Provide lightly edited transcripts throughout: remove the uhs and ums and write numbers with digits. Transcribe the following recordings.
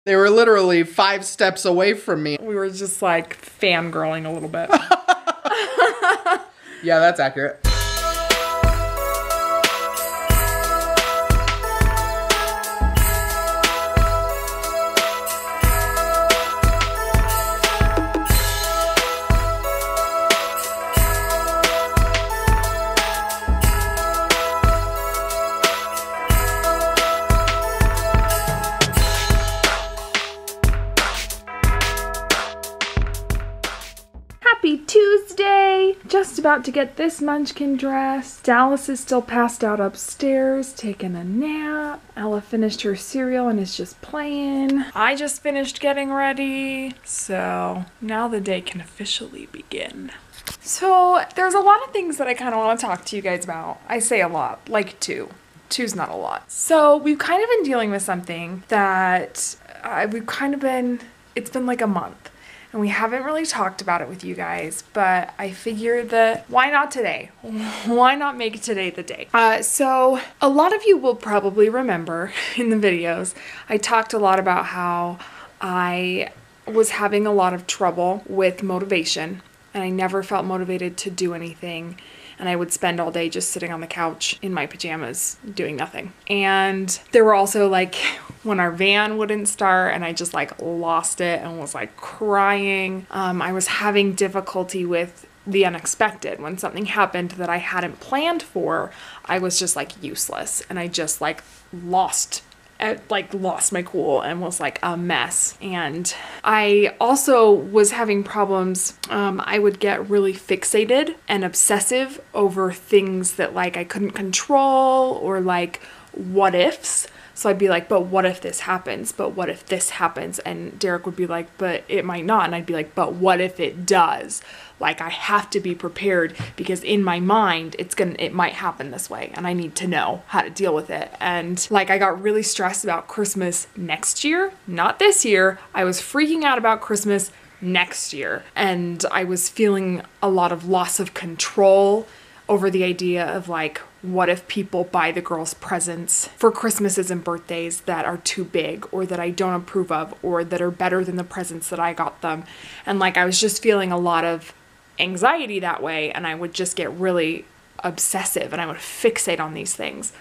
They were literally 5 steps away from me. We were just like fangirling a little bit. Yeah, that's accurate. Happy Tuesday! Just about to get this munchkin dressed. Dallas is still passed out upstairs, taking a nap. Ella finished her cereal and is just playing. I just finished getting ready, so now the day can officially begin. So there's a lot of things that I kind of want to talk to you guys about. I say a lot, like 2. 2's not a lot. So we've kind of been dealing with something that it's been like a month. And we haven't really talked about it with you guys, but I figured that why not today? Why not make today the day? So a lot of you will probably remember in the videos, I talked a lot about how I was having a lot of trouble with motivation and I never felt motivated to do anything. And I would spend all day just sitting on the couch in my pajamas doing nothing. And there were also like when our van wouldn't start and I just like lost it and was like crying. I was having difficulty with the unexpected. When something happened that I hadn't planned for, I was just like useless and I just like lost my cool and was like a mess. And I also was having problems. I would get really fixated and obsessive over things that like I couldn't control or like what ifs. So I'd be like, but what if this happens? But what if this happens? And Derek would be like, but it might not. And I'd be like, but what if it does? Like I have to be prepared because in my mind, it might happen this way and I need to know how to deal with it. And like I got really stressed about Christmas next year, not this year. I was freaking out about Christmas next year. And I was feeling a lot of loss of control over the idea of like, what if people buy the girls presents for Christmases and birthdays that are too big or that I don't approve of or that are better than the presents that I got them? And like I was just feeling a lot of anxiety that way and I would just get really obsessive and I would fixate on these things.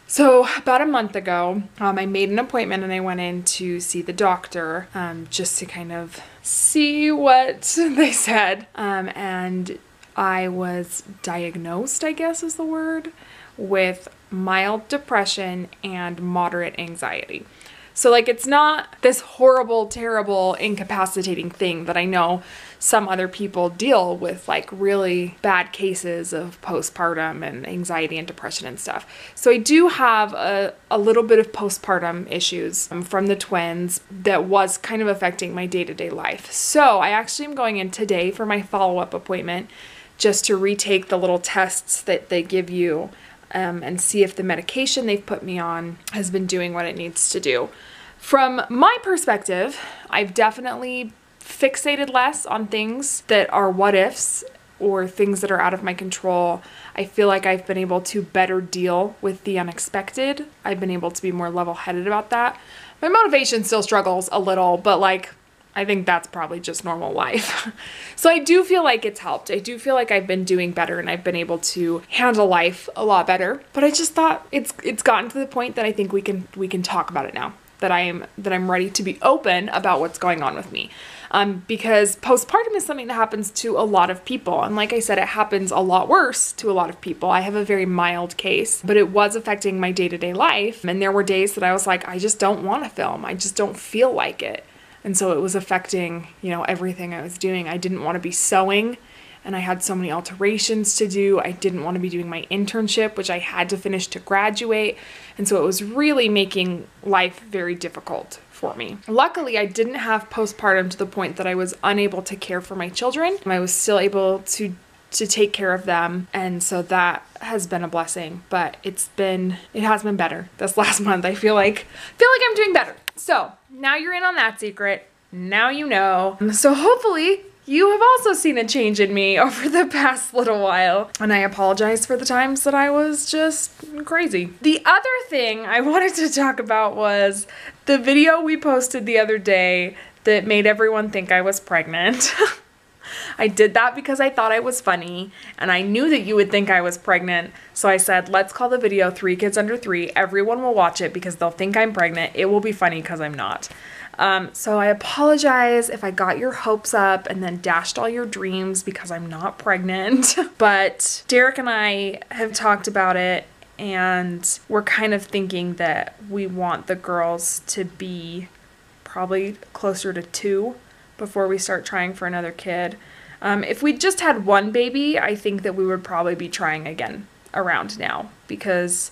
So about a month ago, I made an appointment and I went in to see the doctor just to kind of see what they said. And I was diagnosed, I guess is the word, with mild depression and moderate anxiety. So like it's not this horrible, terrible, incapacitating thing that I know some other people deal with, like really bad cases of postpartum and anxiety and depression and stuff. So I do have a little bit of postpartum issues from the twins that was kind of affecting my day-to-day life. So I actually am going in today for my follow-up appointment just to retake the little tests that they give you and see if the medication they've put me on has been doing what it needs to do. From my perspective, I've definitely fixated less on things that are what ifs or things that are out of my control. I feel like I've been able to better deal with the unexpected. I've been able to be more level-headed about that. My motivation still struggles a little, but like I think that's probably just normal life. So I do feel like it's helped. I do feel like I've been doing better and I've been able to handle life a lot better. But I just thought it's gotten to the point that I think we can talk about it now. That I'm ready to be open about what's going on with me. Because postpartum is something that happens to a lot of people. And like I said, it happens a lot worse to a lot of people. I have a very mild case, but it was affecting my day-to-day life. And there were days that I was like, I just don't want to film. I just don't feel like it. And so it was affecting, everything I was doing. I didn't want to be sewing and I had so many alterations to do. I didn't want to be doing my internship, which I had to finish to graduate. And so it was really making life very difficult for me. Luckily, I didn't have postpartum to the point that I was unable to care for my children. I was still able to take care of them. And so that has been a blessing, but it has been better this last month. I feel like I'm doing better. So now you're in on that secret. Now you know. So hopefully you have also seen a change in me over the past little while. And I apologize for the times that I was just crazy. The other thing I wanted to talk about was the video we posted the other day that made everyone think I was pregnant. I did that because I thought I was funny and I knew that you would think I was pregnant. So I said, let's call the video 3 Kids Under 3. Everyone will watch it because they'll think I'm pregnant. It will be funny because I'm not. So I apologize if I got your hopes up and then dashed all your dreams because I'm not pregnant. But Derek and I have talked about it and we're kind of thinking that we want the girls to be probably closer to 2 before we start trying for another kid. If we just had one baby, I think that we would probably be trying again around now because,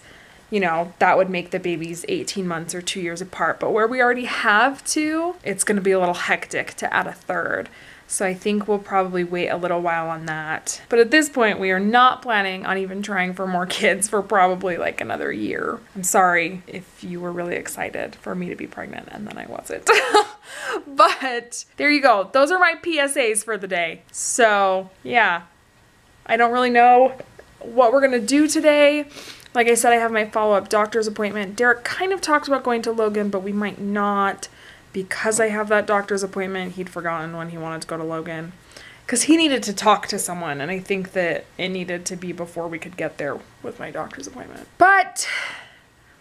you know, that would make the babies 18 months or 2 years apart. But where we already have 2, it's going to be a little hectic to add a third. So I think we'll probably wait a little while on that. But at this point, we are not planning on even trying for more kids for probably like another year. I'm sorry if you were really excited for me to be pregnant and then I wasn't. But there you go. Those are my PSAs for the day. So yeah, I don't really know what we're gonna do today. Like I said, I have my follow-up doctor's appointment. Derek kind of talked about going to Logan, but we might not. Because I have that doctor's appointment, he'd forgotten when he wanted to go to Logan. Because he needed to talk to someone, and I think that it needed to be before we could get there with my doctor's appointment. But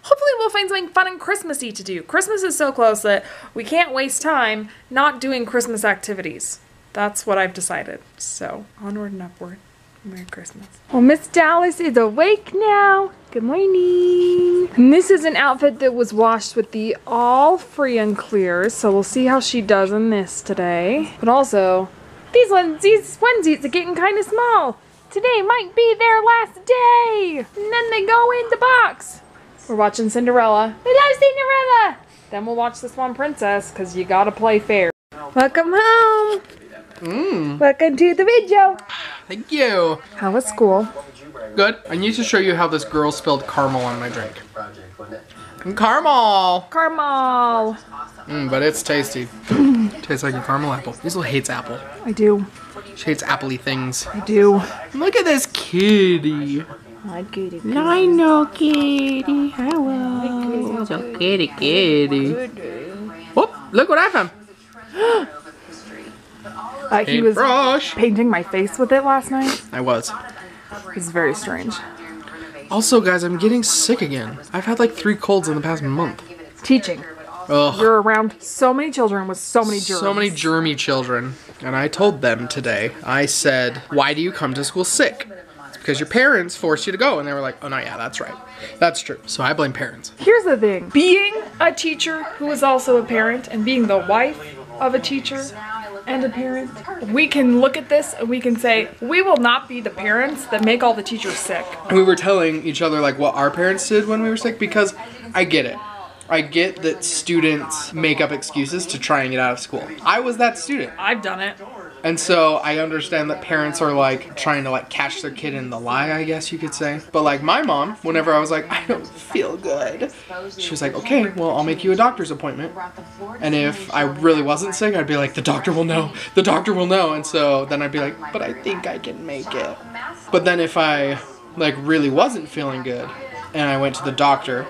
hopefully we'll find something fun and Christmassy to do. Christmas is so close that we can't waste time not doing Christmas activities. That's what I've decided. So, onward and upward. Merry Christmas. Well, Miss Dallas is awake now. Good morning. And this is an outfit that was washed with the all free and clear, so we'll see how she does in this today. But also, these onesies are getting kind of small. Today might be their last day, and then they go in the box. We're watching Cinderella. We love Cinderella. Then we'll watch The Swan Princess, because you gotta play fair. Welcome home. Welcome to the video. Thank you. How was school? Good. I need to show you how this girl spilled caramel on my drink. Caramel. Caramel. But it's tasty. Tastes like a caramel apple. Leisl hates apple. I do. She hates appley things. I do. Look at this kitty. Hi, kitty. I know, kitty. Hello. So kitty. Whoop! Look what I found. He was painting my face with it last night. I was. It's very strange. Also, guys, I'm getting sick again. I've had like 3 colds in the past month. Teaching. Ugh. You're around so many children with so many germs. So many germy children. And I told them today, I said, why do you come to school sick? It's because your parents forced you to go. And they were like, oh no, yeah, that's right. That's true. So I blame parents. Here's the thing. Being a teacher who is also a parent and being the wife of a teacher and a parent, we can look at this and we can say, we will not be the parents that make all the teachers sick. We were telling each other like what our parents did when we were sick because I get it. I get that students make up excuses to try and get out of school. I was that student. I've done it. And so I understand that parents are like trying to like catch their kid in the lie, I guess you could say. But like my mom, whenever I was like, I don't feel good, she was like, okay, well, I'll make you a doctor's appointment. And if I really wasn't sick, I'd be like, the doctor will know. The doctor will know. And so then I'd be like, but I think I can make it. But then if I like really wasn't feeling good and I went to the doctor,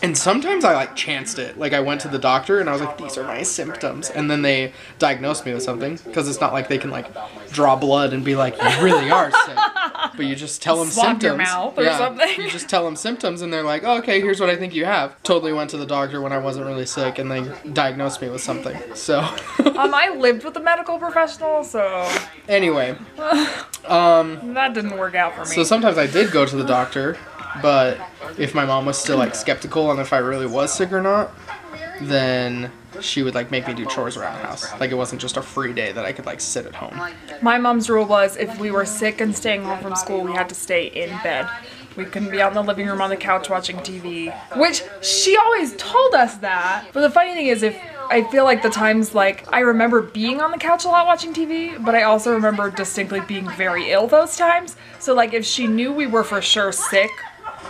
and sometimes I like chanced it. Like I went to the doctor and I was like, these are my symptoms. And then they diagnosed me with something. Because it's not like they can like draw blood and be like, you really are sick. But you just tell them symptoms. Your mouth or something. You just tell them symptoms and they're like, oh, okay, here's what I think you have. Totally went to the doctor when I wasn't really sick and they diagnosed me with something. So. I lived with a medical professional, so. Anyway. That didn't work out for me. So sometimes I did go to the doctor. But if my mom was still like skeptical on if I really was sick or not, then she would like make me do chores around the house. Like it wasn't just a free day that I could like sit at home. My mom's rule was if we were sick and staying home from school, we had to stay in bed. We couldn't be out in the living room on the couch watching TV, which she always told us that. But the funny thing is, if I feel like the times like I remember being on the couch a lot watching TV, but I also remember distinctly being very ill those times. So like if she knew we were for sure sick,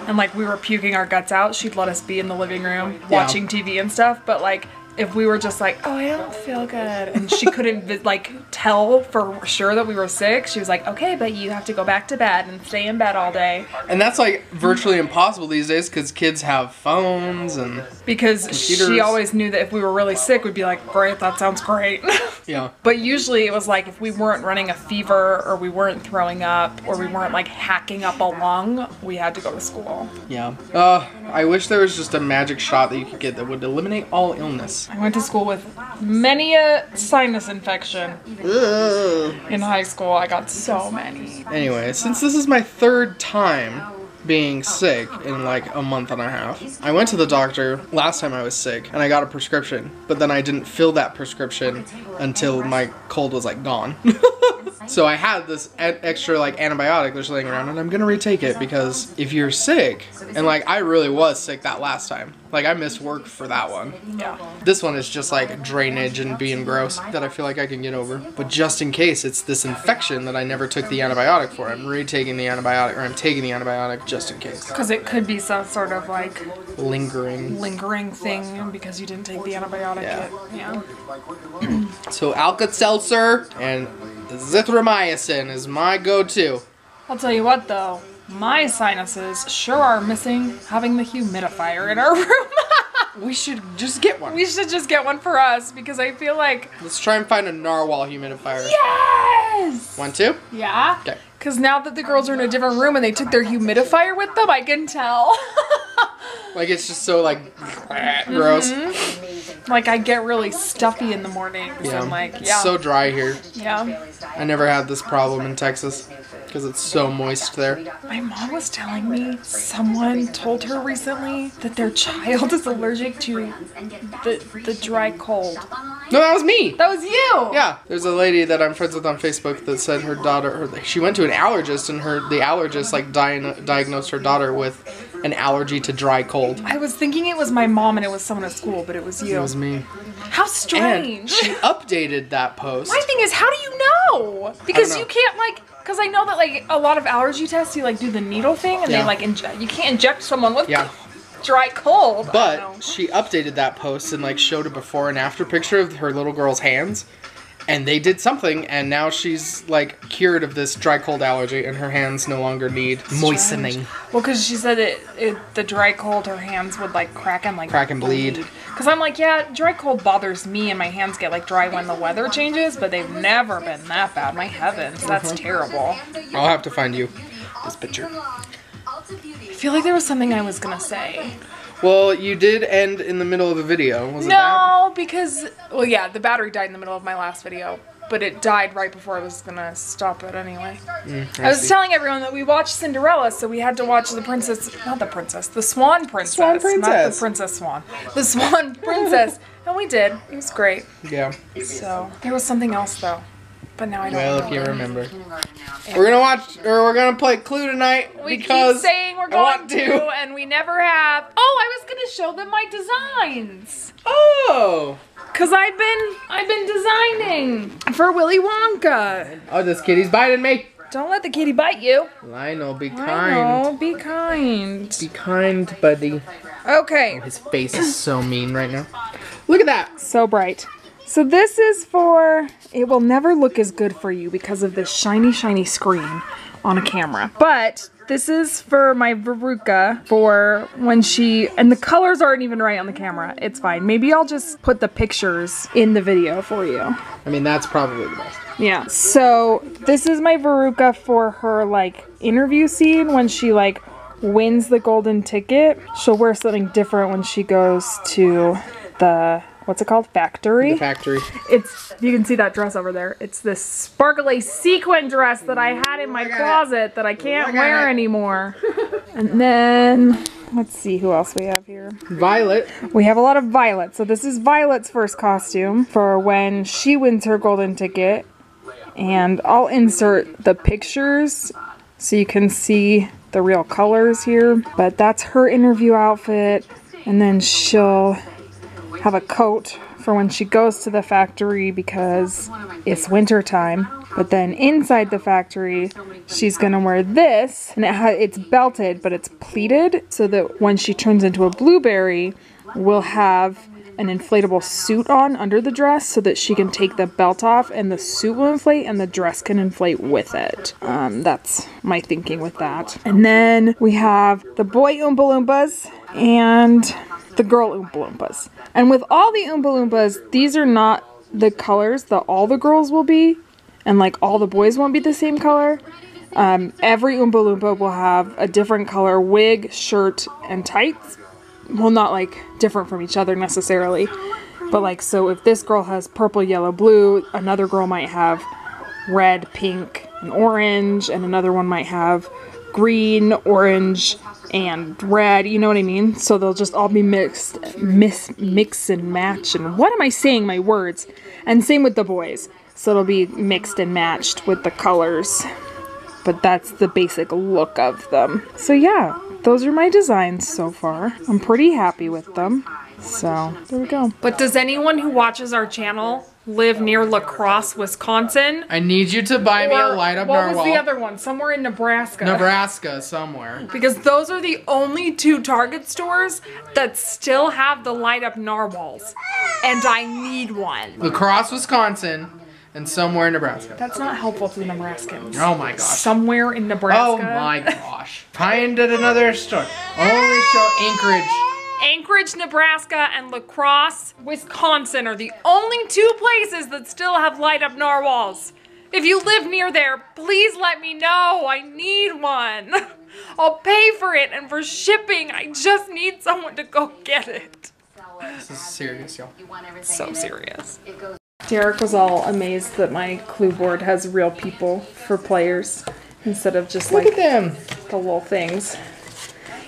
and like we were puking our guts out, she'd let us be in the living room watching TV and stuff. But like if we were just like, oh, I don't feel good, and she couldn't like tell for sure that we were sick, she was like, okay, but you have to go back to bed and stay in bed all day. And that's like virtually impossible these days because kids have phones and because computers. She always knew that if we were really sick, we'd be like, great, that sounds great. Yeah. But usually it was like if we weren't running a fever or we weren't throwing up or we weren't like hacking up a lung, we had to go to school. Yeah. I wish there was just a magic shot that you could get that would eliminate all illness. I went to school with many a sinus infection. Ugh. In high school, I got so many. Anyway, since this is my third time being sick in like a month and a half, I went to the doctor last time I was sick and I got a prescription, but then I didn't fill that prescription until my cold was like gone. So I had this extra like antibiotic that's laying around and I'm gonna retake it because if you're sick, and like I really was sick that last time, like I missed work for that one. Yeah. This one is just like drainage and being gross that I feel like I can get over. But just in case it's this infection that I never took the antibiotic for, I'm retaking the antibiotic, or I'm taking the antibiotic just in case. Because it could be some sort of like Lingering thing because you didn't take the antibiotic yet. Yeah. So Alka-Seltzer and Zithromycin is my go-to. I'll tell you what though, my sinuses sure are missing having the humidifier in our room. We should just get one. We should just get one for us because I feel like... Let's try and find a narwhal humidifier. Yes! Want to? Yeah? Okay. Because now that the girls are in a different room and they took their humidifier with them, I can tell. Like it's just so like gross. Like I get really stuffy in the mornings. Yeah. And like, It's so dry here. Yeah. I never had this problem in Texas because it's so moist there. My mom was telling me someone told her recently that their child is allergic to the dry cold. No, that was me. That was you. Yeah, there's a lady that I'm friends with on Facebook that said her daughter, she went to an allergist and the allergist like diagnosed her daughter with an allergy to dry cold. I was thinking it was my mom and it was someone at school, but it was you. It was me. How And strange. she updated that post. My thing is, how do you know? Because you can't like, because I know that like a lot of allergy tests, you like do the needle thing and they like you can't inject someone with dry cold. But she updated that post and like showed a before and after picture of her little girl's hands. And they did something, and now she's like cured of this dry cold allergy, and her hands no longer need moistening. Well, because she said the dry cold, her hands would like crack and bleed. Because I'm like, yeah, dry cold bothers me, and my hands get like dry when the weather changes, but they've never been that bad. My heavens, that's terrible. I'll have to find you this picture. I feel like there was something I was gonna say. Well, you did end in the middle of the video. Was it that? No, because, well, yeah, the battery died in the middle of my last video, but it died right before I was gonna stop it anyway. I was telling everyone that we watched Cinderella, so we had to watch the Swan Princess. Swan Princess. Not the Princess Swan. The Swan Princess. And we did. It was great. Yeah. So, there was something else, though. But now I don't Well, if you remember. We're gonna play Clue tonight because keep saying we're going to, and we never have. Oh, I was gonna show them my designs. Oh! Cause I've been designing for Willy Wonka. Oh, this kitty's biting me. Don't let the kitty bite you. Lionel, be kind. Lionel, be kind. Be kind, buddy. Okay. Oh, his face is so mean right now. Look at that. So bright. So this is for, it will never look as good for you because of this shiny, shiny screen on a camera. But this is for my Veruca for when and the colors aren't even right on the camera. It's fine. Maybe I'll just put the pictures in the video for you. I mean, that's probably the best. Yeah. So this is my Veruca for her like interview scene when she like wins the golden ticket. She'll wear something different when she goes to the... What's it called? Factory? The factory. You can see that dress over there. It's this sparkly sequin dress that I had in my closet that I can't wear anymore. And then, let's see who else we have here. Violet. We have a lot of Violet. So this is Violet's first costume for when she wins her golden ticket. And I'll insert the pictures so you can see the real colors here. But that's her interview outfit. And then she'll have a coat for when she goes to the factory because it's winter time. But then inside the factory, she's gonna wear this, and it's belted, but it's pleated, so that when she turns into a blueberry, we'll have an inflatable suit on under the dress so that she can take the belt off and the suit will inflate and the dress can inflate with it. That's my thinking with that. And then we have the boy Oompa Loompas and the girl Oompa Loompas. And with all the Oompa Loompas, these are not the colors that all the girls will be, and like all the boys won't be the same color. Every Oompa Loompa will have a different color wig, shirt, and tights. Well, not like different from each other necessarily, but like, so if this girl has purple, yellow, blue, another girl might have red, pink, and orange, and another one might have green, orange, and red, you know what I mean? So they'll just all be mix and match, and what am I saying, my words? And same with the boys. So it'll be mixed and matched with the colors. But that's the basic look of them. So yeah, those are my designs so far. I'm pretty happy with them. So there we go. But does anyone who watches our channel live near La Crosse, Wisconsin? I need you to buy me a light up narwhal. What was the other one? Somewhere in Nebraska. Nebraska, somewhere. Because those are the only 2 Target stores that still have the light up narwhals. And I need one. La Crosse, Wisconsin, and somewhere in Nebraska. That's not helpful to the Nebraskans. Oh my gosh. Somewhere in Nebraska. Oh my gosh. Find at another store. Only show Anchorage. Anchorage, Nebraska, and La Crosse, Wisconsin are the only 2 places that still have light up narwhals. If you live near there, please let me know. I need one. I'll pay for it, and for shipping, I just need someone to go get it. This is serious, y'all. So serious. Derek was all amazed that my clue board has real people for players instead of just Look like at them. the little things.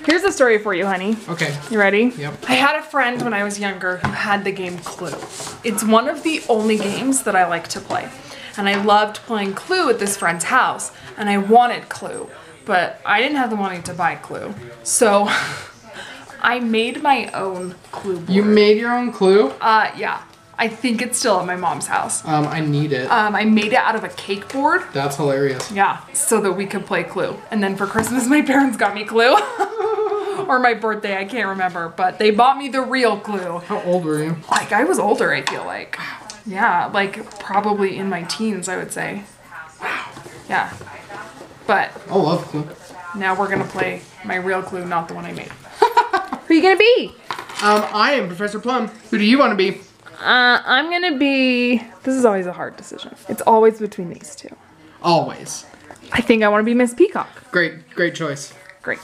Here's a story for you, honey. Okay. You ready? Yep. I had a friend when I was younger who had the game Clue. It's one of the only games that I like to play. And I loved playing Clue at this friend's house. And I wanted Clue. But I didn't have the money to buy Clue. So I made my own Clue board. You made your own Clue? Yeah. I think it's still at my mom's house. I need it. I made it out of a cake board. That's hilarious. Yeah, so that we could play Clue. And then for Christmas, my parents got me Clue. Or my birthday, I can't remember. But they bought me the real Clue. How old were you? Like, I was older, I feel like. Yeah, like probably in my teens, I would say. Wow. Yeah. But I love Clue. now we're gonna play my real Clue, not the one I made. Who are you gonna be? I am Professor Plum. Who do you want to be? I'm gonna be... This is always a hard decision. It's always between these 2. Always. I think I want to be Miss Peacock. Great choice. Great.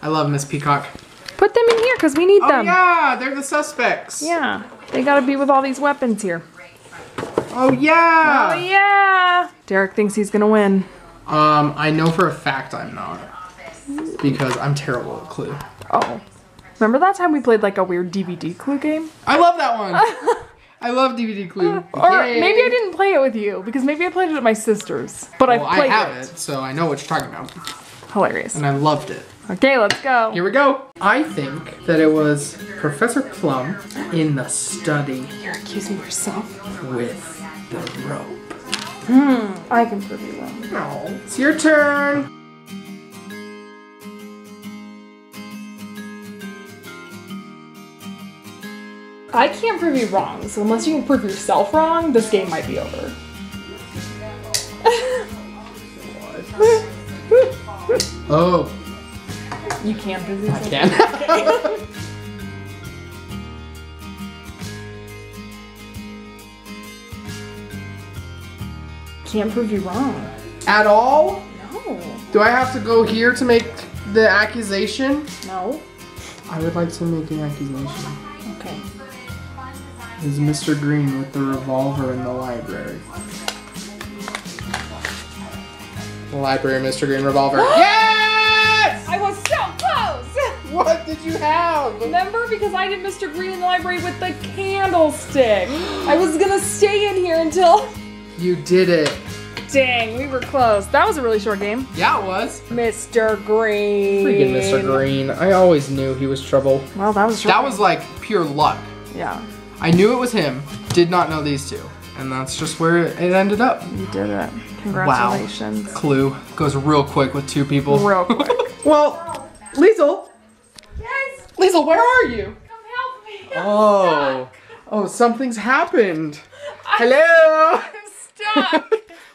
I love Miss Peacock. Put them in here because we need them. Oh yeah, they're the suspects. Yeah, they gotta be with all these weapons here. Oh yeah. Oh yeah. Derek thinks he's gonna win. I know for a fact I'm not. Because I'm terrible at Clue. Oh. Remember that time we played like a weird DVD Clue game? I love that one. I love DVD Clue. Or Yay. maybe I didn't play it with you because maybe I played it at my sister's. But Well, I played I have it, so I know what you're talking about. Hilarious. And I loved it. Okay, let's go. Here we go. I think that it was Professor Plum in the study You're accusing yourself. with the rope. I can prove you wrong. No. It's your turn. I can't prove you wrong, so unless you can prove yourself wrong, this game might be over. Oh. You can prove yourself. I can. Can't prove you wrong. At all? No. Do I have to go here to make the accusation? No. I would like to make an accusation. Okay. Is Mr. Green with the revolver in the library? The library, Mr. Green revolver. Yes! I was so close! What did you have? Remember? Because I did Mr. Green in the library with the candlestick. I was gonna stay in here until... You did it. Dang, we were close. That was a really short game. Yeah, it was. Mr. Green. Freaking Mr. Green. I always knew he was trouble. Well, that was short. That was like pure luck. Yeah. I knew it was him, did not know these two. And that's just where it ended up. You did it. Congratulations. Wow. Clue goes real quick with 2 people. Real quick. Well, Leisl. Yes. Leisl, where are you? Come help me. Oh. Oh, something's happened. Hello. I'm stuck.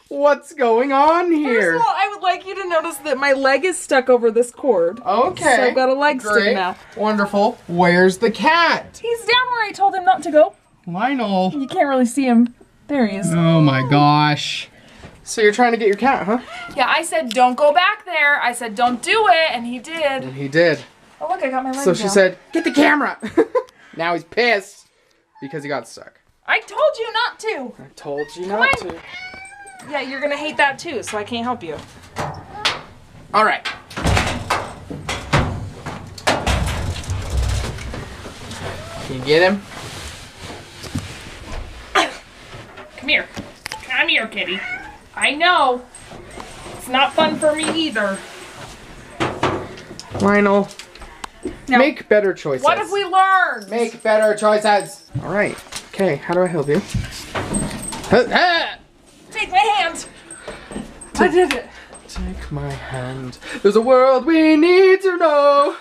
What's going on here? First of all, I would like you to notice that my leg is stuck over this cord. Okay. So I've got a leg stick now. Wonderful. Where's the cat? He's down where I told him not to go. Lionel. You can't really see him. There he is. Oh my gosh. So you're trying to get your cat, huh? Yeah, I said don't go back there. I said don't do it, and he did. And he did. Oh look, I got my leg So down. she said, get the camera. Now he's pissed because he got stuck. I told you not to. I told you not to. Yeah, you're gonna hate that too, so I can't help you. All right. Can you get him? Come here. Come here, kitty. I know. It's not fun for me either. Lionel, Now, make better choices. what have we learned? Make better choices. All right. Okay, how do I help you? Take my hand. I did it. Take my hand. There's a world we need to know.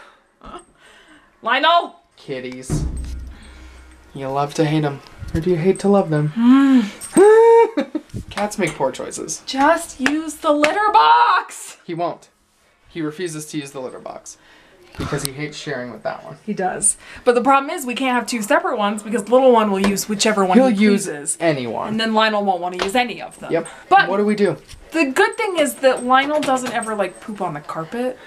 Lionel. Kitties. You love to hate them. Or do you hate to love them? Cats make poor choices. Just use the litter box. He won't. He refuses to use the litter box. Because he hates sharing with that one. He does. But the problem is we can't have two separate ones because the little one will use whichever one He'll he use chooses. anyone. And then Lionel won't want to use any of them. Yep. But what do we do? the good thing is that Lionel doesn't ever like poop on the carpet.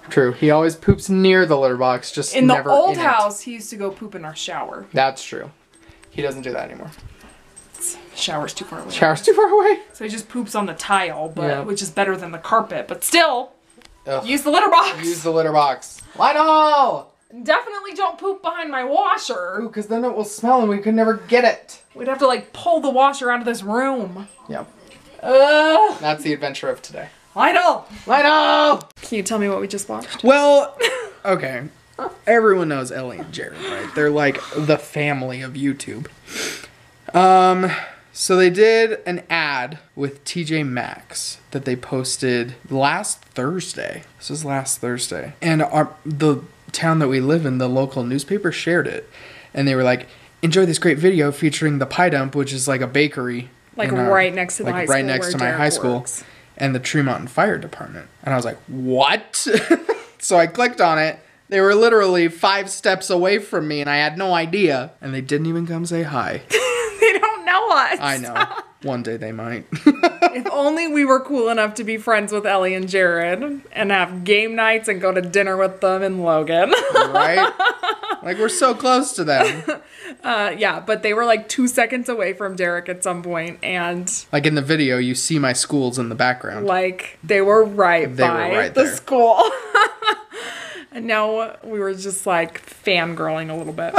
True. He always poops near the litter box, just In the never old in house, he used to go poop in our shower. That's true. He doesn't do that anymore. The shower's too far away. Shower's too far away. So he just poops on the tile, but Yeah. which is better than the carpet. But still, Ugh. use the litter box. Use the litter box. Lionel! Definitely don't poop behind my washer. Ooh, because then it will smell and we could never get it. We'd have to like pull the washer out of this room. Yep. Ugh. That's the adventure of today. Lionel! Lionel! Can you tell me what we just watched? Well, okay. Everyone knows Ellie and Jared, right? They're like the family of YouTube. So they did an ad with TJ Maxx that they posted last Thursday. This was last Thursday. And the town that we live in, the local newspaper shared it. And they were like, enjoy this great video featuring the Pie Dump, which is like a bakery. Like in, right next to the like high school. right next to my Jared high school. works. And the Tremonton Fire Department. And I was like, what? So I clicked on it. They were literally 5 steps away from me and I had no idea. And they didn't even come say hi. They don't know us. I know. One day they might. If only we were cool enough to be friends with Ellie and Jared and have game nights and go to dinner with them in Logan. Right? Like, we're so close to them. Yeah, but they were like 2 seconds away from Derek at some point, and Like, in the video, you see my schools in the background. like they were right They were by right the there. school. And now we were just like fangirling a little bit.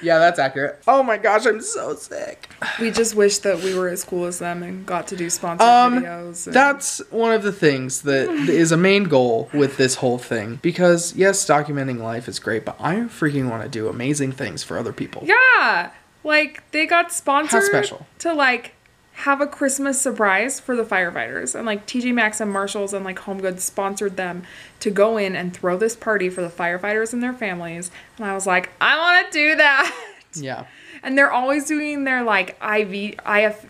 Yeah, that's accurate. Oh my gosh, I'm so sick. We just wish that we were as cool as them and got to do sponsored videos. And That's one of the things that is a main goal with this whole thing. Because, yes, documenting life is great, but I freaking want to do amazing things for other people. yeah, like they got sponsored How special. to like have a Christmas surprise for the firefighters, and like TJ Maxx and Marshalls and like Home Goods sponsored them to go in and throw this party for the firefighters and their families. And I was like, I want to do that. Yeah. And they're always doing their like IVF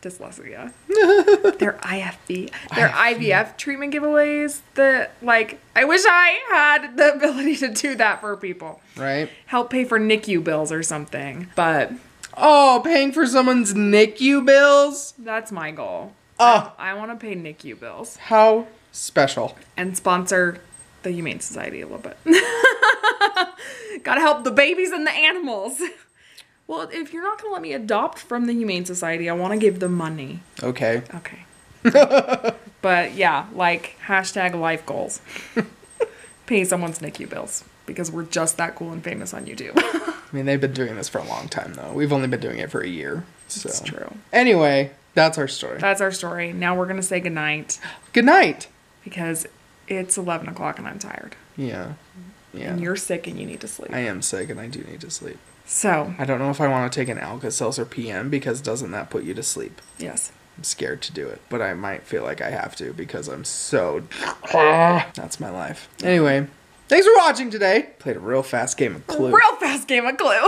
dyslexia. Their IFB, their IVF treatment giveaways. That like, I wish I had the ability to do that for people. Right? Help pay for NICU bills or something. But Oh, paying for someone's NICU bills? that's my goal. Oh. I want to pay NICU bills How special. and sponsor the Humane Society a little bit. Gotta help the babies and the animals. Well, if you're not gonna let me adopt from the Humane Society, I want to give them money. Okay. Okay. But yeah, like hashtag life goals. Pay someone's NICU bills because we're just that cool and famous on YouTube. I mean, they've been doing this for a long time, though. We've only been doing it for a year. So. It's true. Anyway, that's our story. That's our story. Now we're gonna say goodnight Good night. because it's 11 o'clock and I'm tired. Yeah. Yeah. And you're sick and you need to sleep. I am sick and I do need to sleep. So, I don't know if I want to take an Alka-Seltzer PM because doesn't that put you to sleep? yes. I'm scared to do it, but I might feel like I have to because I'm so... That's my life. Anyway, Thanks for watching today. Played a real fast game of Clue. Real fast game of Clue.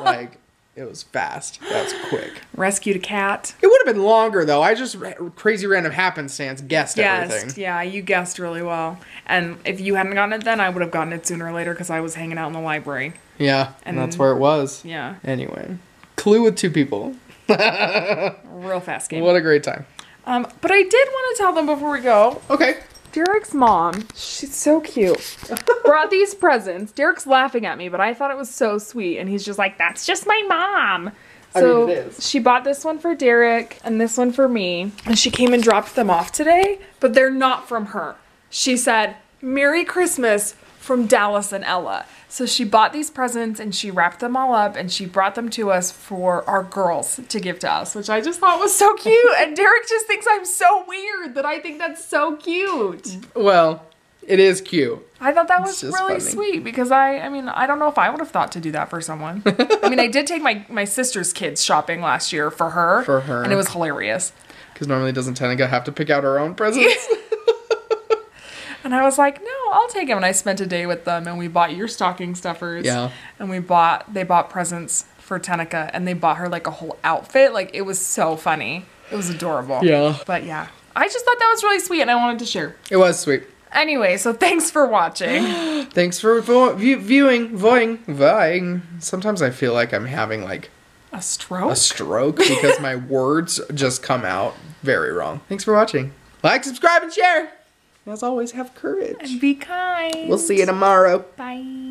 Like, it was fast. That was quick. Rescued a cat. It would have been longer, though. I just, crazy random happenstance, guessed everything. Yeah, you guessed really well. And if you hadn't gotten it then, I would have gotten it sooner or later because I was hanging out in the library. Yeah, and that's where it was. Yeah. Anyway, Clue with 2 people. Real fast game. What a great time. But I did want to tell them before we go. Okay. Derek's mom, she's so cute, brought these presents. Derek's laughing at me, but I thought it was so sweet. And he's just like, that's just my mom. So it is. She bought this one for Derek and this one for me. And she came and dropped them off today, but they're not from her. She said, Merry Christmas from Dallas and Ella. So she bought these presents and she wrapped them all up and she brought them to us for our girls to give to us, which I just thought was so cute. And Derek just thinks I'm so weird that I think that's so cute. Well, it is cute. I thought that was really funny. sweet because I mean, I don't know if I would have thought to do that for someone. I mean, I did take my sister's kids shopping last year for her. For her. And it was hilarious. Because normally doesn't Tanika have to pick out her own presents? And I was like, no, I'll take them. And I spent a day with them and we bought your stocking stuffers. Yeah. And they bought presents for Tanika and they bought her like a whole outfit. Like it was so funny. It was adorable. Yeah. But yeah, I just thought that was really sweet and I wanted to share. It was sweet. Anyway, so thanks for watching. Thanks for viewing. Sometimes I feel like I'm having like A stroke? Because my words just come out very wrong. Thanks for watching. Like, subscribe, and share. As always, have courage. And be kind. We'll see you tomorrow. Bye.